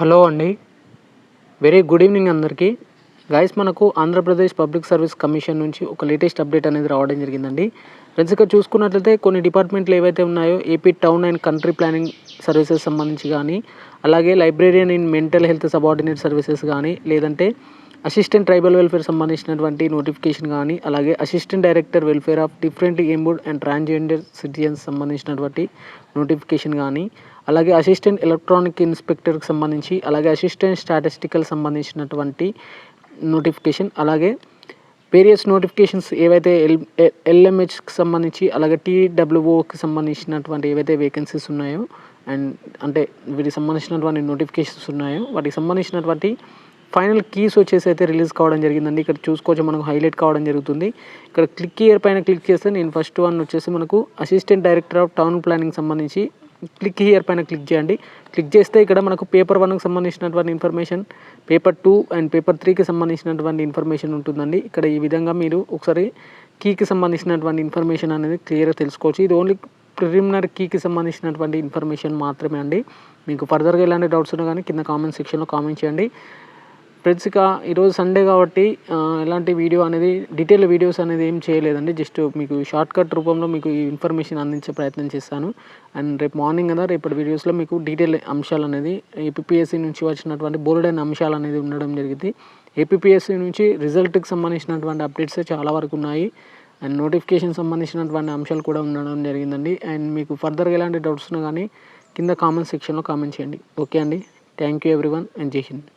Hello అండి. Very good evening అందరికీ. Guys మనకు ఆంధ్రప్రదేశ్ పబ్లిక్ సర్వీస్ కమిషన్ నుంచి ఒక లేటెస్ట్ అప్డేట్ అనేది రావడం జరిగిందండి. ఫ్రెండ్స్ ఇక్కడ చూసుకున్నట్లయితే కొన్ని డిపార్ట్మెంట్లు ఏవైతే ఉన్నాయో AP town and country planning services సంబంధించి కానీ, అలాగే librarian in mental health subordinate services కానీ, లేదంటే అసిస్టెంట్ ట్రైబల్ వెల్ఫేర్ సంబంధించినటువంటి నోటిఫికేషన్ కానీ, అలాగే assistant director welfare of different abled and transgender citizens సంబంధించినటువంటి నోటిఫికేషన్ కానీ, అలాగే అసిస్టెంట్ ఎలక్ట్రానిక్ ఇన్స్పెక్టర్కి సంబంధించి, అలాగే అసిస్టెంట్ స్టాటిస్టికల్ సంబంధించినటువంటి నోటిఫికేషన్, అలాగే వేరియస్ నోటిఫికేషన్స్ ఏవైతే ఎల్ఎంహెచ్కి సంబంధించి, అలాగే టీడబ్ల్యూఓకి సంబంధించినటువంటి ఏవైతే వేకెన్సీస్ ఉన్నాయో అండ్ అంటే వీటికి సంబంధించినటువంటి నోటిఫికేషన్స్ ఉన్నాయో వాటికి సంబంధించినటువంటి ఫైనల్ కీస్ వచ్చేసి అయితే రిలీజ్ కావడం జరిగిందండి. ఇక్కడ చూసుకోవచ్చు మనకు హైలైట్ కావడం జరుగుతుంది. ఇక్కడ క్లిక్ హియర్ పైన క్లిక్ చేస్తే నేను ఫస్ట్ వన్ వచ్చేసి మనకు assistant director of town planning సంబంధించి క్లిక్ హియర్ పైన క్లిక్ చేయండి. క్లిక్ చేస్తే ఇక్కడ మనకు పేపర్ 1కి సంబంధించినటువంటి ఇన్ఫర్మేషన్, పేపర్ 2 అండ్ పేపర్ 3కి సంబంధించినటువంటి ఇన్ఫర్మేషన్ ఉంటుందండి. ఇక్కడ ఈ విధంగా మీరు ఒకసారి కీకి సంబంధించినటువంటి ఇన్ఫర్మేషన్ అనేది క్లియర్గా తెలుసుకోవచ్చు. ఇది ఓన్లీ ప్రిలిమినరీ కీకి సంబంధించినటువంటి ఇన్ఫర్మేషన్ మాత్రమే అండి. మీకు ఫర్దర్గా ఎలాంటి డౌట్స్ ఉన్నా కానీ కింద కామెంట్ సెక్షన్లో కామెంట్ చేయండి. ఫ్రెండ్స్ ఇక ఈరోజు సండే కాబట్టి ఎలాంటి వీడియో అనేది డీటెయిల్ వీడియోస్ అనేది ఏం చేయలేదండి. జస్ట్ మీకు షార్ట్కట్ రూపంలో మీకు ఈ ఇన్ఫర్మేషన్ అందించే ప్రయత్నం చేస్తాను. అండ్ రేపు మార్నింగ్ కదా రేపటి వీడియోస్లో మీకు డీటెయిల్ అంశాలు అనేది ఏపీపీఎస్సీ నుంచి వచ్చినటువంటి బోల్డైన అంశాలు అనేది ఉండడం జరిగింది. ఏపీపీఎస్సీ నుంచి రిజల్ట్కి సంబంధించినటువంటి అప్డేట్స్ చాలా వరకు ఉన్నాయి. అండ్ నోటిఫికేషన్ సంబంధించినటువంటి అంశాలు కూడా ఉండడం జరిగిందండి. అండ్ మీకు ఫర్దర్గా ఎలాంటి డౌట్స్ ఉన్నా కానీ కింద కామెంట్ సెక్షన్లో కామెంట్ చేయండి. ఓకే అండి. థ్యాంక్ యూ ఎవ్రీవన్ అండ్ జై హింద్.